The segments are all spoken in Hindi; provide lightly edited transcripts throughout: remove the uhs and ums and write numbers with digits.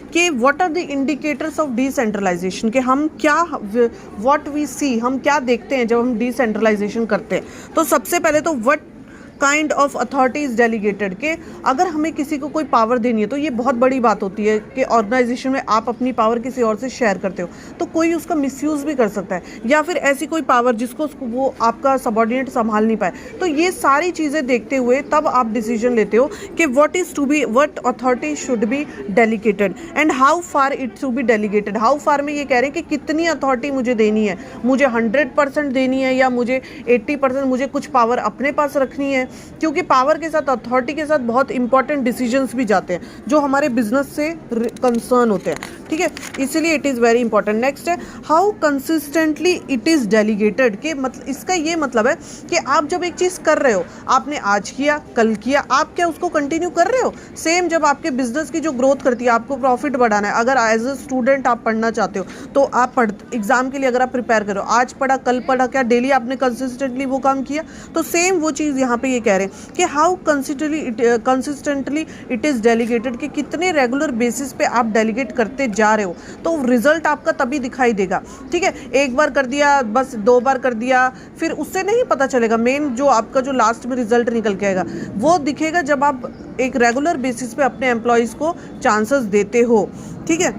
कि what are the indicators of decentralisation, कि हम क्या, व्हाट वी सी, हम क्या देखते हैं जब हम डिसेंट्रलाइजेशन करते हैं। तो सबसे पहले तो what kind of authority is delegated, के अगर हमें किसी को कोई पावर देनी है तो ये बहुत बड़ी बात होती है कि ऑर्गेनाइजेशन में आप अपनी पावर किसी और से शेयर करते हो तो कोई उसका मिसयूज़ भी कर सकता है, या फिर ऐसी कोई पावर जिसको वो आपका सबॉर्डिनेट संभाल नहीं पाए। तो ये सारी चीज़ें देखते हुए तब आप डिसीजन लेते हो कि what authority should be delegated and how far it should be delegated. How far में ये कह रहे हैं कि कितनी अथॉरिटी मुझे देनी है, मुझे 100% देनी है या मुझे 80%, मुझे कुछ पावर अपने पास रखनी है, क्योंकि पावर के साथ, अथॉरिटी के साथ बहुत इंपॉर्टेंट डिसीजंस भी जाते हैं जो हमारे बिजनेस से कंसर्न होते हैं। ठीक है, इसलिए it is very important. Next है how consistently it is delegated, के मतलब इसका ये मतलब है कि आप जब एक चीज़ कर रहे हो, आपने आज किया, कल किया, आप क्या उसको कंटिन्यू कर रहे हो? सेम जब आपके बिजनेस की जो ग्रोथ करती है, आपको प्रॉफिट बढ़ाना है, अगर एज अ स्टूडेंट आप पढ़ना चाहते हो तो आप एग्जाम के लिए अगर आप प्रिपेयर करो, आज पढ़ा कल पढ़ा, क्या डेली आपने कंसिस्टेंटली वो काम किया? तो सेम वो चीज़ यहाँ पे ये कह रहे हैं कि how consistently it is delegated, कि कितने रेगुलर बेसिस पे आप डेलीगेट करते जा रहे हो, तो रिजल्ट आपका तभी दिखाई देगा। ठीक है, एक बार कर दिया, बस 2 बार कर दिया, फिर उससे नहीं पता चलेगा। मेन जो आपका जो लास्ट में रिजल्ट निकल के आएगा वो दिखेगा जब आप एक रेगुलर बेसिस पे अपने एम्प्लॉयज़ को चांसेस देते हो। ठीक है,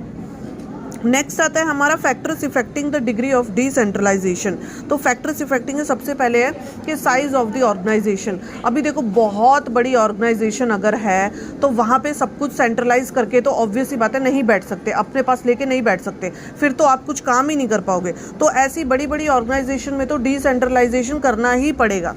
नेक्स्ट आता है हमारा factors affecting the degree of decentralisation. तो फैक्टर्स इफेक्टिंग सबसे पहले है कि साइज ऑफ द ऑर्गेनाइजेशन। अभी देखो, बहुत बड़ी ऑर्गेनाइजेशन अगर है तो वहाँ पे सब कुछ सेंट्रलाइज करके तो ऑब्वियस ही बात है नहीं बैठ सकते, अपने पास लेके नहीं बैठ सकते, फिर तो आप कुछ काम ही नहीं कर पाओगे। तो ऐसी बड़ी बड़ी ऑर्गेनाइजेशन में तो डिसेंट्रलाइजेशन करना ही पड़ेगा।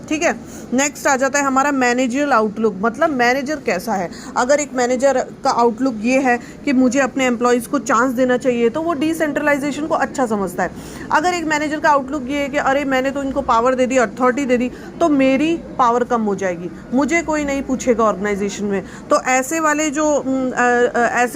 ठीक है, नेक्स्ट आ जाता है हमारा मैनेजरल आउटलुक, मतलब मैनेजर कैसा है। अगर एक मैनेजर का आउटलुक ये है कि मुझे अपने एम्प्लॉयज़ को चांस देना चाहिए तो वो डिसेंट्रलाइजेशन को अच्छा समझता है। अगर एक मैनेजर का आउटलुक ये है कि अरे मैंने तो इनको पावर दे दी, अथॉरिटी दे दी, तो मेरी पावर कम हो जाएगी, मुझे कोई नहीं पूछेगा ऑर्गेनाइजेशन में, तो ऐसे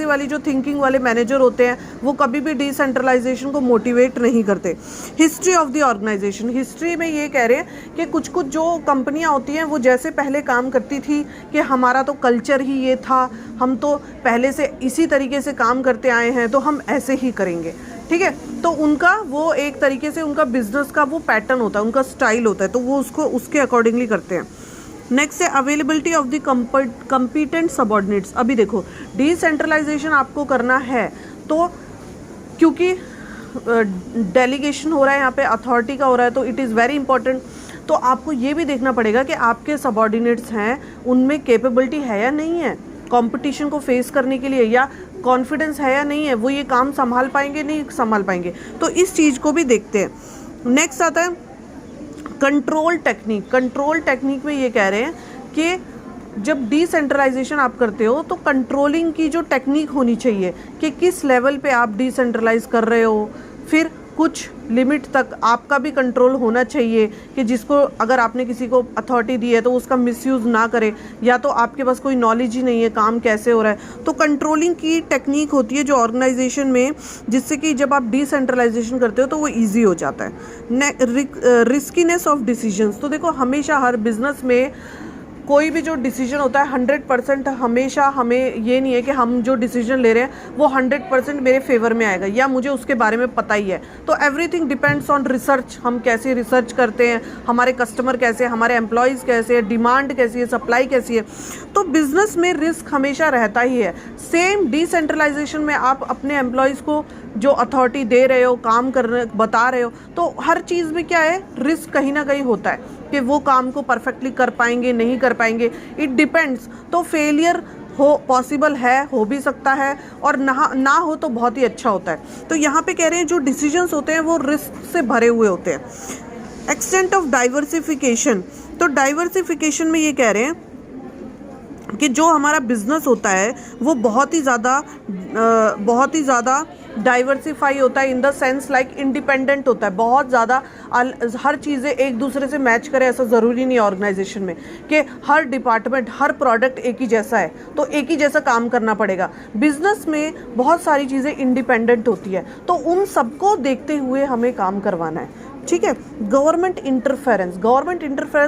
वाली जो थिंकिंग वाले मैनेजर होते हैं वो कभी भी डिसेंट्रलाइजेशन को मोटिवेट नहीं करते। History of the organisation, history में ये कह रहे हैं कि कुछ कुछ जो कंपनियां होती हैं वो जैसे पहले काम करती थी कि हमारा तो कल्चर ही ये था, हम तो पहले से इसी तरीके से काम करते आए हैं तो हम ऐसे ही करेंगे। ठीक है, तो उनका वो एक तरीके से उनका बिजनेस का वो पैटर्न होता है, उनका स्टाइल होता है, तो वो उसको उसके अकॉर्डिंगली करते हैं। नेक्स्ट है availability of the competent subordinates. अभी देखो, डिसेंट्रलाइजेशन आपको करना है तो क्योंकि डेलीगेशन हो रहा है यहाँ पे, अथॉरिटी का हो रहा है, तो इट इज़ वेरी इंपॉर्टेंट। तो आपको ये भी देखना पड़ेगा कि आपके सबॉर्डिनेट्स हैं उनमें कैपेबिलिटी है या नहीं है कंपटीशन को फेस करने के लिए, या कॉन्फिडेंस है या नहीं है, वो ये काम संभाल पाएंगे नहीं संभाल पाएंगे, तो इस चीज़ को भी देखते हैं। नेक्स्ट आता है कंट्रोल टेक्निक। कंट्रोल टेक्निक में ये कह रहे हैं कि जब डिसेंट्रलाइजेशन आप करते हो तो कंट्रोलिंग की जो टेक्निक होनी चाहिए कि किस लेवल पे आप डिसेंट्रलाइज कर रहे हो, फिर कुछ लिमिट तक आपका भी कंट्रोल होना चाहिए कि जिसको अगर आपने किसी को अथॉरिटी दी है तो उसका मिसयूज़ ना करे, या तो आपके पास कोई नॉलेज ही नहीं है काम कैसे हो रहा है। तो कंट्रोलिंग की टेक्निक होती है जो ऑर्गेनाइजेशन में, जिससे कि जब आप डिसेंट्रलाइजेशन करते हो तो वो ईजी हो जाता है। रिस्कीनेस ऑफ डिसीजंस, तो देखो हमेशा हर बिजनेस में कोई भी जो डिसीजन होता है 100% हमेशा हमें ये नहीं है कि हम जो डिसीजन ले रहे हैं वो 100% मेरे फेवर में आएगा या मुझे उसके बारे में पता ही है। तो एवरीथिंग डिपेंड्स ऑन रिसर्च, हम कैसे रिसर्च करते हैं, हमारे कस्टमर कैसे हैं, हमारे एम्प्लॉयज़ कैसे हैं, डिमांड कैसी है, सप्लाई कैसी है। तो बिजनेस में रिस्क हमेशा रहता ही है। सेम डिसेंट्रलाइजेशन में आप अपने एम्प्लॉयज़ को जो अथॉरिटी दे रहे हो, काम करने बता रहे हो, तो हर चीज़ में क्या है, रिस्क कहीं ना कहीं होता है कि वो काम को परफेक्टली कर पाएंगे नहीं कर पाएंगे, इट डिपेंड्स। तो फेलियर हो पॉसिबल है, हो भी सकता है, और ना हो तो बहुत ही अच्छा होता है। तो यहाँ पे कह रहे हैं जो डिसीजंस होते हैं वो रिस्क से भरे हुए होते हैं। एक्सटेंट ऑफ डाइवर्सिफिकेशन, तो डाइवर्सिफिकेशन में ये कह रहे हैं कि जो हमारा बिजनेस होता है वो बहुत ही ज़्यादा डाइवर्सिफाई होता है, in the sense like independent होता है, बहुत ज़्यादा हर चीज़ें एक दूसरे से मैच करे ऐसा ज़रूरी नहीं है ऑर्गेनाइजेशन में कि हर डिपार्टमेंट हर प्रोडक्ट एक ही जैसा है तो एक ही जैसा काम करना पड़ेगा। बिजनेस में बहुत सारी चीज़ें इंडिपेंडेंट होती है, तो उन सबको देखते हुए हमें काम करवाना है। ठीक है। गवर्नमेंट इंटरफेरेंस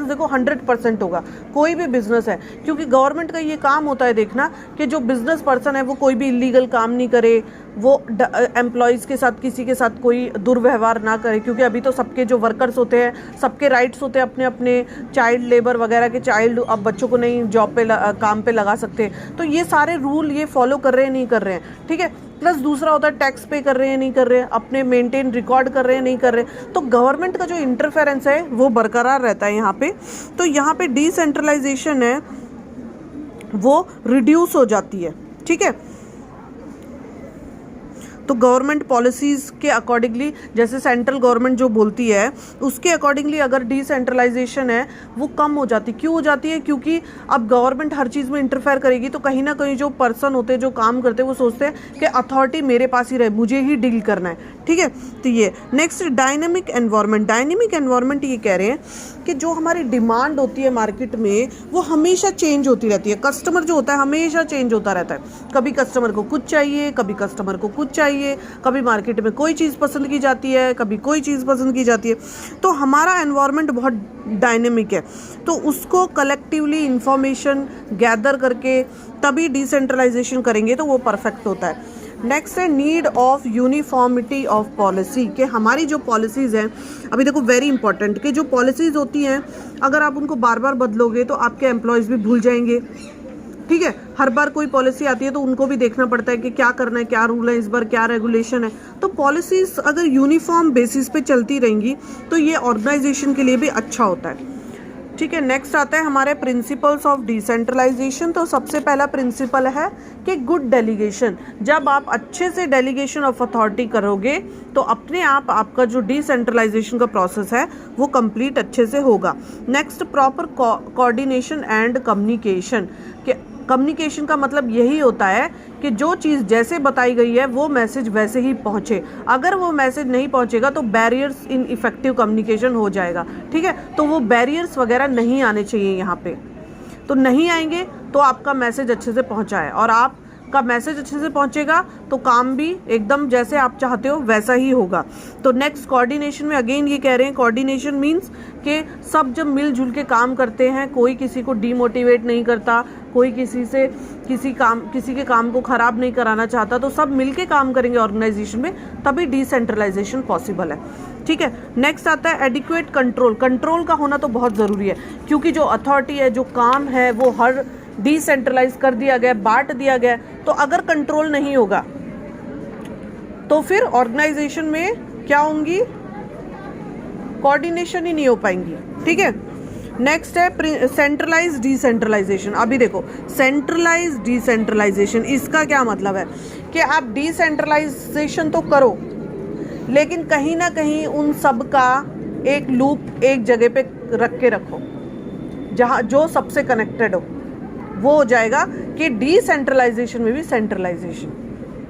देखो 100% होगा, कोई भी बिजनेस है, क्योंकि गवर्नमेंट का ये काम होता है देखना कि जो बिजनेस पर्सन है वो कोई भी इलीगल काम नहीं करे, वो एम्प्लॉयज़ के साथ किसी के साथ कोई दुर्व्यवहार ना करे, क्योंकि अभी तो सबके जो वर्कर्स होते हैं सबके राइट्स होते हैं अपने अपने, चाइल्ड लेबर वगैरह के, चाइल्ड अब बच्चों को नहीं जॉब पे काम पे लगा सकते, तो ये सारे रूल ये फॉलो कर रहे हैं नहीं कर रहे हैं, ठीक है। प्लस दूसरा होता है टैक्स पे कर रहे हैं नहीं कर रहे हैं, अपने मेंटेन रिकॉर्ड कर रहे हैं नहीं कर रहे हैं, तो गवर्नमेंट का जो इंटरफेरेंस है वो बरकरार रहता है यहाँ पे। तो यहाँ पे डिसेंट्रलाइजेशन है वो रिड्यूस हो जाती है, ठीक है। तो गवर्नमेंट पॉलिसीज़ के अकॉर्डिंगली, जैसे सेंट्रल गवर्नमेंट जो बोलती है उसके अकॉर्डिंगली अगर डिसेंट्रलाइजेशन है वो कम हो जाती। क्यों हो जाती है? क्योंकि अब गवर्नमेंट हर चीज़ में इंटरफेयर करेगी तो कहीं ना कहीं जो पर्सन होते हैं जो काम करते हैं वो सोचते हैं कि अथॉरिटी मेरे पास ही रहे, मुझे ही डील करना है, ठीक है। तो ये नेक्स्ट डायनेमिक एनवायरनमेंट ये कह रहे हैं कि जो हमारी डिमांड होती है मार्केट में वो हमेशा चेंज होती रहती है। कस्टमर जो होता है हमेशा चेंज होता रहता है, कभी कस्टमर को कुछ चाहिए, कभी कस्टमर को कुछ चाहिए, कभी मार्केट में कोई चीज़ पसंद की जाती है, कभी कोई चीज़ पसंद की जाती है। तो हमारा एनवायरनमेंट बहुत डायनेमिक है, तो उसको कलेक्टिवली इंफॉर्मेशन गैदर करके तभी डिसेंट्रलाइजेशन करेंगे तो वो परफेक्ट होता है। नेक्स्ट है need of uniformity of policy, कि हमारी जो पॉलिसीज़ हैं, अभी देखो वेरी इंपॉर्टेंट, कि जो पॉलिसीज़ होती हैं अगर आप उनको बार बार बदलोगे तो आपके एम्प्लॉयज़ भी भूल जाएंगे, ठीक है। हर बार कोई पॉलिसी आती है तो उनको भी देखना पड़ता है कि क्या करना है, क्या रूल है इस बार, क्या रेगुलेशन है। तो पॉलिसीज़ अगर यूनिफॉर्म बेसिस पे चलती रहेंगी तो ये ऑर्गेनाइजेशन के लिए भी अच्छा होता है, ठीक है। नेक्स्ट आता है हमारे प्रिंसिपल्स ऑफ डिसेंट्रलाइजेशन। तो सबसे पहला प्रिंसिपल है कि गुड डेलीगेशन। जब आप अच्छे से डेलीगेशन ऑफ अथॉरिटी करोगे तो अपने आप आपका जो डिसेंट्रलाइजेशन का प्रोसेस है वो कंप्लीट अच्छे से होगा। Next proper coordination and communication. Communication का मतलब यही होता है कि जो चीज़ जैसे बताई गई है वो मैसेज वैसे ही पहुँचे। अगर वो मैसेज नहीं पहुँचेगा तो बैरियर्स इन इफेक्टिव कम्युनिकेशन हो जाएगा, ठीक है। तो वो बैरियर्स वगैरह नहीं आने चाहिए यहाँ पे, तो नहीं आएंगे तो आपका मैसेज अच्छे से पहुँचा है, और आपका मैसेज अच्छे से पहुँचेगा तो काम भी एकदम जैसे आप चाहते हो वैसा ही होगा। तो नेक्स्ट कोऑर्डिनेशन में अगेन ये कह रहे हैं, कोऑर्डिनेशन मीन्स कि सब जब मिलजुल के काम करते हैं, कोई किसी को डीमोटिवेट नहीं करता, कोई किसी के काम को ख़राब नहीं कराना चाहता, तो सब मिलके काम करेंगे ऑर्गेनाइजेशन में, तभी डिसेंट्रलाइजेशन पॉसिबल है, ठीक है। नेक्स्ट आता है एडिक्वेट कंट्रोल। कंट्रोल का होना तो बहुत ज़रूरी है, क्योंकि जो अथॉरिटी है, जो काम है वो हर डिसेंट्रलाइज कर दिया गया, बांट दिया गया, तो अगर कंट्रोल नहीं होगा तो फिर ऑर्गेनाइजेशन में क्या होंगी, कोऑर्डिनेशन ही नहीं हो पाएंगी, ठीक है। नेक्स्ट है सेंट्रलाइज डिसेंट्रलाइजेशन। अभी देखो सेंट्रलाइज डिसेंट्रलाइजेशन, इसका क्या मतलब है कि आप डिसेंट्रलाइजेशन तो करो लेकिन कहीं ना कहीं उन सब का एक लूप एक जगह पे रख के रखो जहाँ जो सबसे कनेक्टेड हो, वो हो जाएगा कि डिसेंट्रलाइजेशन में भी सेंट्रलाइजेशन।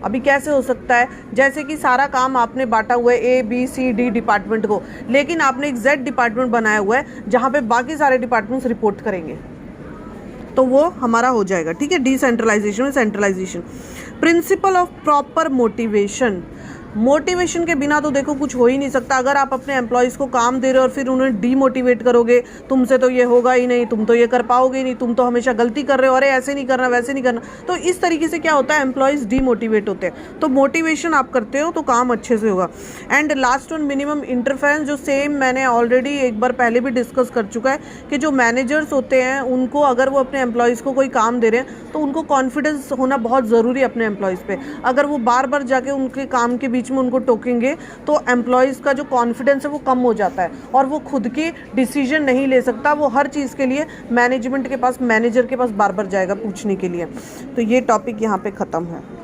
अभी कैसे हो सकता है, जैसे कि सारा काम आपने बांटा हुआ है ABCD डिपार्टमेंट को, लेकिन आपने एक Z डिपार्टमेंट बनाया हुआ है जहाँ पे बाकी सारे डिपार्टमेंट्स रिपोर्ट करेंगे, तो वो हमारा हो जाएगा, ठीक है, डिसेंट्रलाइजेशन में centralisation. Principle of proper motivation. Motivation के बिना तो देखो कुछ हो ही नहीं सकता। अगर आप अपने एम्प्लॉयज़ को काम दे रहे हो और फिर उन्हें डीमोटिवेट करोगे, तुमसे तो ये होगा ही नहीं, तुम तो ये कर पाओगे ही नहीं, तुम तो हमेशा गलती कर रहे हो, अरे ऐसे नहीं करना वैसे नहीं करना, तो इस तरीके से क्या होता है, एम्प्लॉयज़ डीमोटिवेट होते हैं। तो मोटिवेशन आप करते हो तो काम अच्छे से होगा। And last one minimum interference, जो सेम मैंने ऑलरेडी एक बार पहले भी डिस्कस कर चुका है कि जो मैनेजर्स होते हैं उनको अगर वो अपने एम्प्लॉयज़ को कोई काम दे रहे हैं तो उनको कॉन्फिडेंस होना बहुत ज़रूरी है अपने एम्प्लॉयज़ पे। अगर वो बार बार जाके उनके काम के बीच में उनको टोकेंगे तो एम्प्लॉयज़ का जो कॉन्फिडेंस है वो कम हो जाता है और वो खुद की डिसीजन नहीं ले सकता, वो हर चीज़ के लिए मैनेजमेंट के पास, मैनेजर के पास बार बार जाएगा पूछने के लिए। तो ये टॉपिक यहाँ पे ख़त्म है।